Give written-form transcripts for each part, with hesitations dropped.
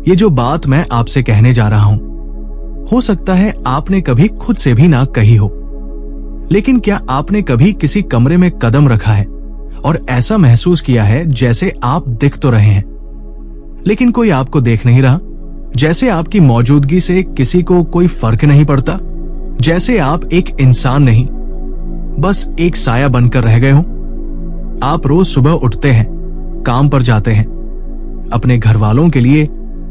ये जो बात मैं आपसे कहने जा रहा हूं, हो सकता है आपने कभी खुद से भी ना कही हो, लेकिन क्या आपने कभी किसी कमरे में कदम रखा है और ऐसा महसूस किया है जैसे आप दिख तो रहे हैं, लेकिन कोई आपको देख नहीं रहा? जैसे आपकी मौजूदगी से किसी को कोई फर्क नहीं पड़ता, जैसे आप एक इंसान नहीं, बस एक साया बनकर रह गए हो। आप रोज सुबह उठते हैं, काम पर जाते हैं, अपने घर वालों के लिए,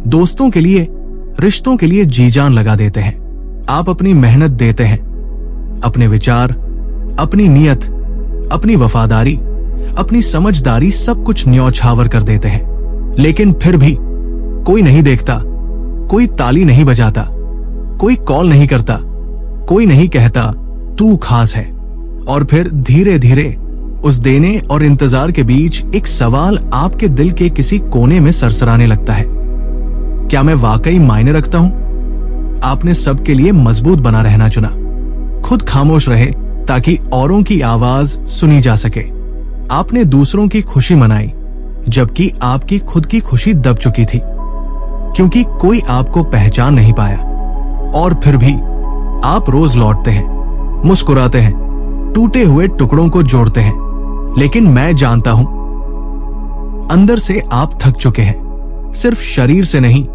दोस्तों के लिए, रिश्तों के लिए जी जान लगा देते हैं। आप अपनी मेहनत देते हैं, अपने विचार, अपनी नियत, अपनी वफादारी, अपनी समझदारी, सब कुछ न्यौछावर कर देते हैं। लेकिन फिर भी कोई नहीं देखता, कोई ताली नहीं बजाता, कोई कॉल नहीं करता, कोई नहीं कहता तू खास है। और फिर धीरे धीरे उस देने और इंतजार के बीच एक सवाल आपके दिल के किसी कोने में सरसराने लगता है, क्या मैं वाकई मायने रखता हूं? आपने सबके लिए मजबूत बना रहना चुना, खुद खामोश रहे ताकि औरों की आवाज सुनी जा सके। आपने दूसरों की खुशी मनाई जबकि आपकी खुद की खुशी दब चुकी थी, क्योंकि कोई आपको पहचान नहीं पाया। और फिर भी आप रोज लौटते हैं, मुस्कुराते हैं, टूटे हुए टुकड़ों को जोड़ते हैं। लेकिन मैं जानता हूं, अंदर से आप थक चुके हैं, सिर्फ शरीर से नहीं,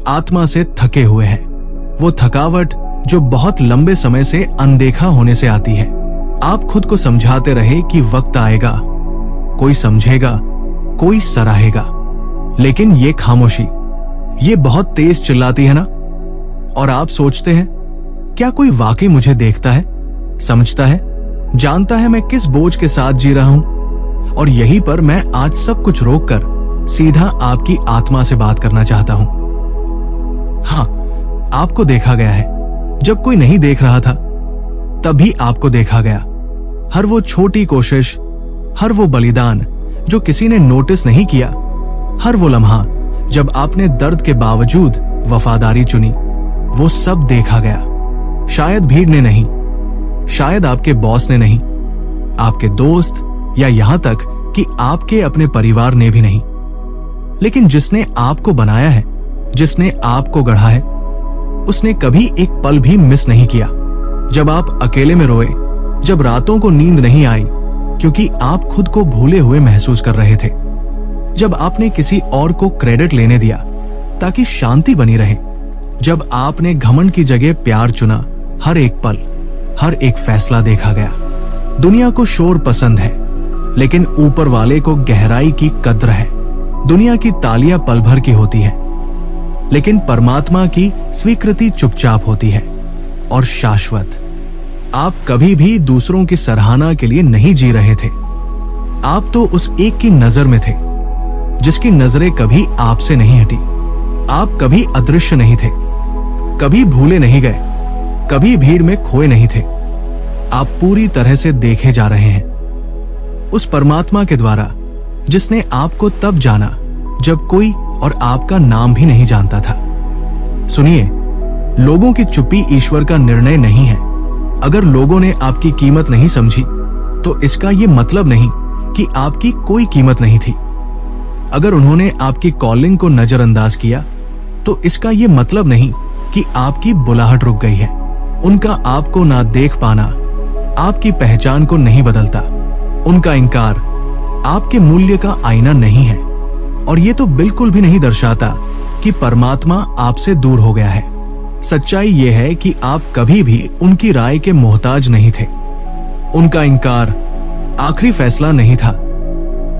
आत्मा से थके हुए हैं। वो थकावट जो बहुत लंबे समय से अनदेखा होने से आती है। आप खुद को समझाते रहे कि वक्त आएगा, कोई समझेगा, कोई सराहेगा, लेकिन ये खामोशी, ये बहुत तेज चिल्लाती है ना। और आप सोचते हैं, क्या कोई वाकई मुझे देखता है, समझता है, जानता है मैं किस बोझ के साथ जी रहा हूं? और यहीं पर मैं आज सब कुछ रोककर सीधा आपकी आत्मा से बात करना चाहता हूं। हाँ, आपको देखा गया है, जब कोई नहीं देख रहा था तभी आपको देखा गया। हर वो छोटी कोशिश, हर वो बलिदान जो किसी ने नोटिस नहीं किया, हर वो लम्हा जब आपने दर्द के बावजूद वफादारी चुनी, वो सब देखा गया। शायद भीड़ ने नहीं, शायद आपके बॉस ने नहीं, आपके दोस्त, या यहां तक कि आपके अपने परिवार ने भी नहीं, लेकिन जिसने आपको बनाया है, जिसने आपको गढ़ा है, उसने कभी एक पल भी मिस नहीं किया। जब आप अकेले में रोए, जब रातों को नींद नहीं आई क्योंकि आप खुद को भूले हुए महसूस कर रहे थे, जब आपने किसी और को क्रेडिट लेने दिया ताकि शांति बनी रहे, जब आपने घमंड की जगह प्यार चुना, हर एक पल, हर एक फैसला देखा गया। दुनिया को शोर पसंद है, लेकिन ऊपर वाले को गहराई की कद्र है। दुनिया की तालियां पल भर की होती है, लेकिन परमात्मा की स्वीकृति चुपचाप होती है और शाश्वत। आप कभी भी दूसरों की सराहना के लिए नहीं जी रहे थे। आप तो उस एक की नजर में थे जिसकी नजरें कभी आपसे नहीं हटी। आप कभी अदृश्य नहीं थे, कभी भूले नहीं गए, कभी भीड़ में खोए नहीं थे। आप पूरी तरह से देखे जा रहे हैं उस परमात्मा के द्वारा जिसने आपको तब जाना जब कोई और आपका नाम भी नहीं जानता था। सुनिए, लोगों की चुप्पी ईश्वर का निर्णय नहीं है। अगर लोगों ने आपकी कीमत नहीं समझी तो इसका यह मतलब नहीं कि आपकी कोई कीमत नहीं थी। अगर उन्होंने आपकी कॉलिंग को नजरअंदाज किया तो इसका यह मतलब नहीं कि आपकी बुलाहट रुक गई है। उनका आपको ना देख पाना आपकी पहचान को नहीं बदलता। उनका इंकार आपके मूल्य का आईना नहीं है, और ये तो बिल्कुल भी नहीं दर्शाता कि परमात्मा आपसे दूर हो गया है। सच्चाई ये है कि आप कभी भी उनकी राय के मोहताज नहीं थे। उनका इंकार आखिरी फैसला नहीं था,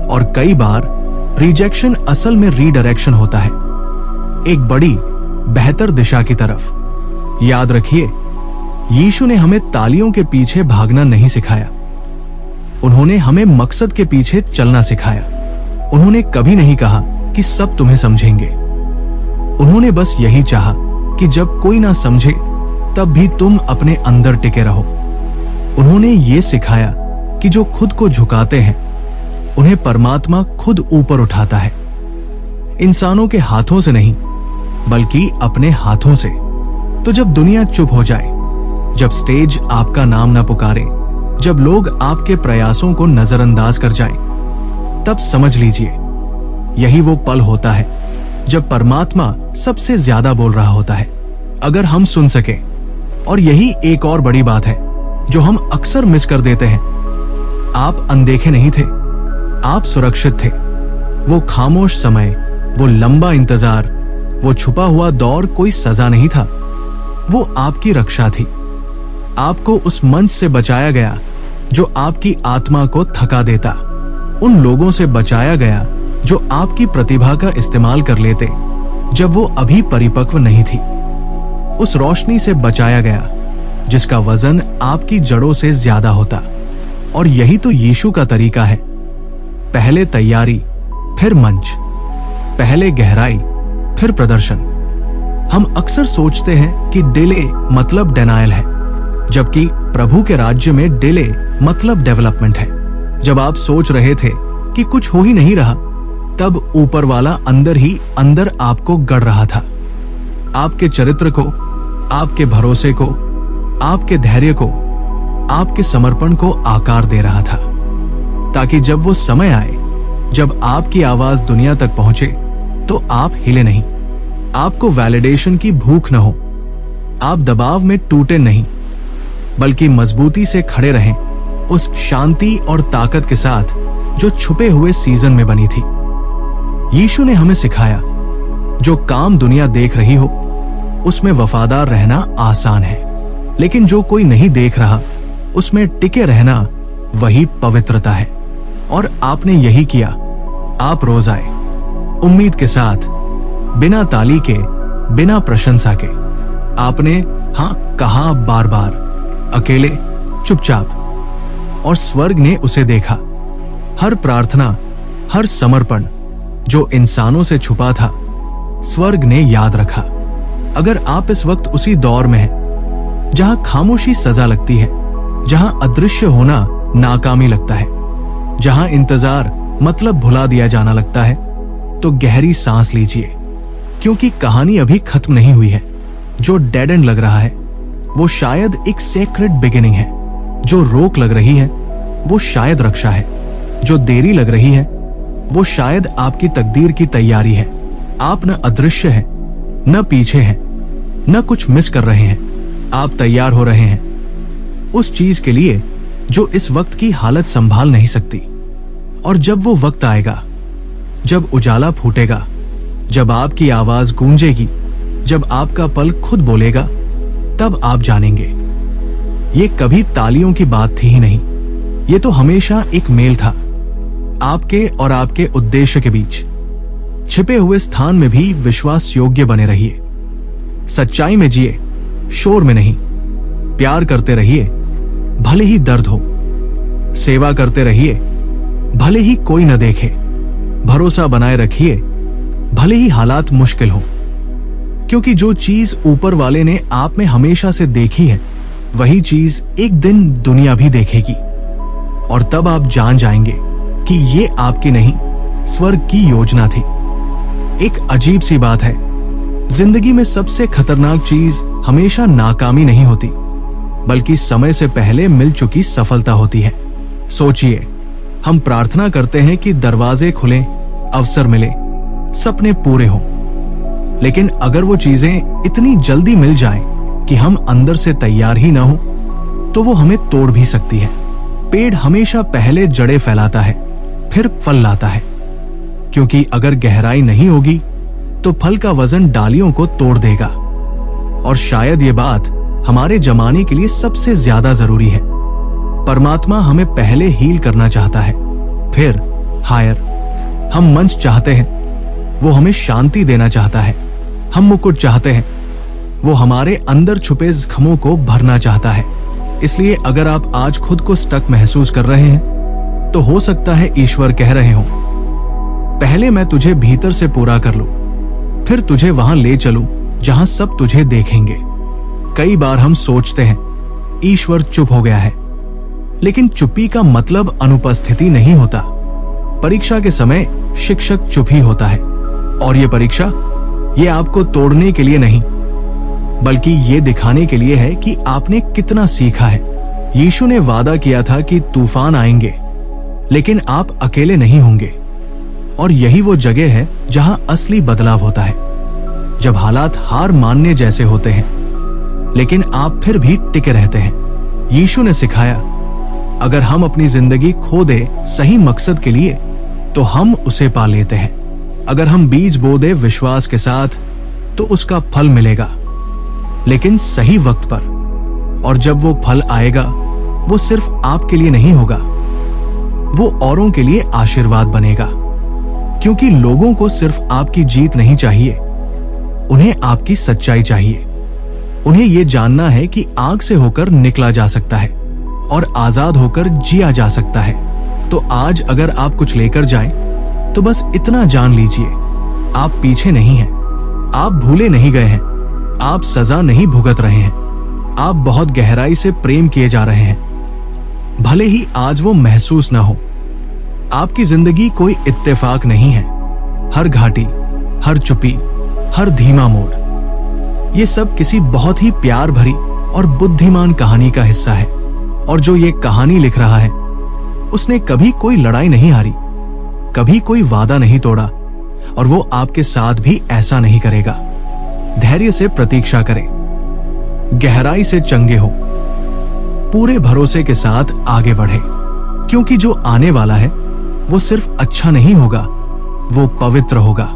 और कई बार रिजेक्शन असल में रीडायरेक्शन होता है, एक बड़ी बेहतर दिशा की तरफ। याद रखिए, यीशु ने हमें तालियों के पीछे भागना नहीं सिखाया, उन्होंने हमें मकसद के पीछे चलना सिखाया। उन्होंने कभी नहीं कहा कि सब तुम्हें समझेंगे, उन्होंने बस यही चाहा कि जब कोई ना समझे तब भी तुम अपने अंदर टिके रहो। उन्होंने ये सिखाया कि जो खुद को झुकाते हैं उन्हें परमात्मा खुद ऊपर उठाता है, इंसानों के हाथों से नहीं बल्कि अपने हाथों से। तो जब दुनिया चुप हो जाए, जब स्टेज आपका नाम ना पुकारे, जब लोग आपके प्रयासों को नजरअंदाज कर जाएं, तब समझ लीजिए यही वो पल होता है जब परमात्मा सबसे ज्यादा बोल रहा होता है, अगर हम सुन सके। और यही एक और बड़ी बात है जो हम अक्सर मिस कर देते हैं। आप अनदेखे नहीं थे, आप सुरक्षित थे। वो खामोश समय, वो लंबा इंतजार, वो छुपा हुआ दौर कोई सजा नहीं था, वो आपकी रक्षा थी। आपको उस मंच से बचाया गया जो आपकी आत्मा को थका देता, उन लोगों से बचाया गया जो आपकी प्रतिभा का इस्तेमाल कर लेते जब वो अभी परिपक्व नहीं थी। उस रोशनी से बचाया गया जिसका वजन आपकी जड़ों से ज्यादा होता। और यही तो यीशु का तरीका है। पहले तैयारी, फिर मंच, पहले गहराई, फिर प्रदर्शन। हम अक्सर सोचते हैं कि डिले मतलब डिनायल है, जबकि प्रभु के राज्य में डिले मतलब डेवलपमेंट है। जब आप सोच रहे थे कि कुछ हो ही नहीं रहा, तब ऊपर वाला अंदर ही अंदर आपको गढ़ रहा था। आपके चरित्र को, आपके भरोसे को, आपके धैर्य को, आपके समर्पण को आकार दे रहा था, ताकि जब वो समय आए, जब आपकी आवाज दुनिया तक पहुंचे, तो आप हिले नहीं, आपको वैलिडेशन की भूख न हो, आप दबाव में टूटे नहीं, बल्कि मजबूती से खड़े रहें उस शांति और ताकत के साथ जो छुपे हुए सीजन में बनी थी। यीशु ने हमें सिखाया, जो काम दुनिया देख रही हो उसमें वफादार रहना आसान है, लेकिन जो कोई नहीं देख रहा उसमें टिके रहना वही पवित्रता है। और आपने यही किया। आप रोज आए, उम्मीद के साथ, बिना ताली के, बिना प्रशंसा के। आपने हाँ कहा बार बार, अकेले, चुपचाप, और स्वर्ग ने उसे देखा। हर प्रार्थना, हर समर्पण जो इंसानों से छुपा था, स्वर्ग ने याद रखा। अगर आप इस वक्त उसी दौर में हैं जहां खामोशी सजा लगती है, जहां अदृश्य होना नाकामी लगता है, जहां इंतजार मतलब भुला दिया जाना लगता है, तो गहरी सांस लीजिए, क्योंकि कहानी अभी खत्म नहीं हुई है। जो डेड एंड लग रहा है वो शायद एक सेक्रेड बिगिनिंग है। जो रोक लग रही है वो शायद रक्षा है। जो देरी लग रही है वो शायद आपकी तकदीर की तैयारी है। आप न अदृश्य हैं, न पीछे हैं, न कुछ मिस कर रहे हैं। आप तैयार हो रहे हैं उस चीज के लिए जो इस वक्त की हालत संभाल नहीं सकती। और जब वो वक्त आएगा, जब उजाला फूटेगा, जब आपकी आवाज गूंजेगी, जब आपका पल खुद बोलेगा, तब आप जानेंगे ये कभी तालियों की बात थी ही नहीं। ये तो हमेशा एक मेल था, आपके और आपके उद्देश्य के बीच। छिपे हुए स्थान में भी विश्वास योग्य बने रहिए। सच्चाई में जिए, शोर में नहीं। प्यार करते रहिए, भले ही दर्द हो। सेवा करते रहिए, भले ही कोई न देखे। भरोसा बनाए रखिए, भले ही हालात मुश्किल हो। क्योंकि जो चीज ऊपर वाले ने आप में हमेशा से देखी है, वही चीज एक दिन दुनिया भी देखेगी। और तब आप जान जाएंगे कि ये आपकी नहीं, स्वर्ग की योजना थी। एक अजीब सी बात है, जिंदगी में सबसे खतरनाक चीज हमेशा नाकामी नहीं होती, बल्कि समय से पहले मिल चुकी सफलता होती है। सोचिए, हम प्रार्थना करते हैं कि दरवाजे खुलें, अवसर मिले, सपने पूरे हों। लेकिन अगर वो चीजें इतनी जल्दी मिल जाएं कि हम अंदर से तैयार ही ना हो, तो वो हमें तोड़ भी सकती है। पेड़ हमेशा पहले जड़ें फैलाता है, फिर फल लाता है, क्योंकि अगर गहराई नहीं होगी तो फल का वजन डालियों को तोड़ देगा। और शायद ये बात हमारे जमाने के लिए सबसे ज्यादा जरूरी है। परमात्मा हमें पहले हील करना चाहता है, फिर हायर। हम मंच चाहते हैं, वो हमें शांति देना चाहता है। हम मुकुट चाहते हैं, वो हमारे अंदर छुपे जख्मों को भरना चाहता है। इसलिए अगर आप आज खुद को स्टक महसूस कर रहे हैं, तो हो सकता है ईश्वर कह रहे हो, पहले मैं तुझे भीतर से पूरा कर लूं, फिर तुझे वहां ले चलूं जहां सब तुझे देखेंगे। कई बार हम सोचते हैं ईश्वर चुप हो गया है, लेकिन चुप्पी का मतलब अनुपस्थिति नहीं होता। परीक्षा के समय शिक्षक चुप ही होता है। और ये परीक्षा, ये आपको तोड़ने के लिए नहीं, बल्कि ये दिखाने के लिए है कि आपने कितना सीखा है। यीशु ने वादा किया था कि तूफान आएंगे, लेकिन आप अकेले नहीं होंगे। और यही वो जगह है जहां असली बदलाव होता है, जब हालात हार मानने जैसे होते हैं लेकिन आप फिर भी टिके रहते हैं। यीशु ने सिखाया, अगर हम अपनी जिंदगी खो दे सही मकसद के लिए तो हम उसे पा लेते हैं। अगर हम बीज बो दे विश्वास के साथ तो उसका फल मिलेगा, लेकिन सही वक्त पर। और जब वो फल आएगा वो सिर्फ आपके लिए नहीं होगा, वो औरों के लिए आशीर्वाद बनेगा। क्योंकि लोगों को सिर्फ आपकी जीत नहीं चाहिए, उन्हें आपकी सच्चाई चाहिए। उन्हें ये जानना है कि आग से होकर निकला जा सकता है और आजाद होकर जिया जा सकता है। तो आज अगर आप कुछ लेकर जाएं, तो बस इतना जान लीजिए, आप पीछे नहीं हैं, आप भूले नहीं गए हैं, आप सजा नहीं भुगत रहे हैं, आप बहुत गहराई से प्रेम किए जा रहे हैं। भले ही आज वो महसूस ना हो। आपकी जिंदगी कोई इत्तेफाक नहीं है। हर घाटी, हर चुप्पी, हर धीमा मोड़, ये सब किसी बहुत ही प्यार भरी और बुद्धिमान कहानी का हिस्सा है। और जो ये कहानी लिख रहा है उसने कभी कोई लड़ाई नहीं हारी, कभी कोई वादा नहीं तोड़ा, और वो आपके साथ भी ऐसा नहीं करेगा। धैर्य से प्रतीक्षा करें, गहराई से चंगे हो, पूरे भरोसे के साथ आगे बढ़े, क्योंकि जो आने वाला है वो सिर्फ अच्छा नहीं होगा, वो पवित्र होगा।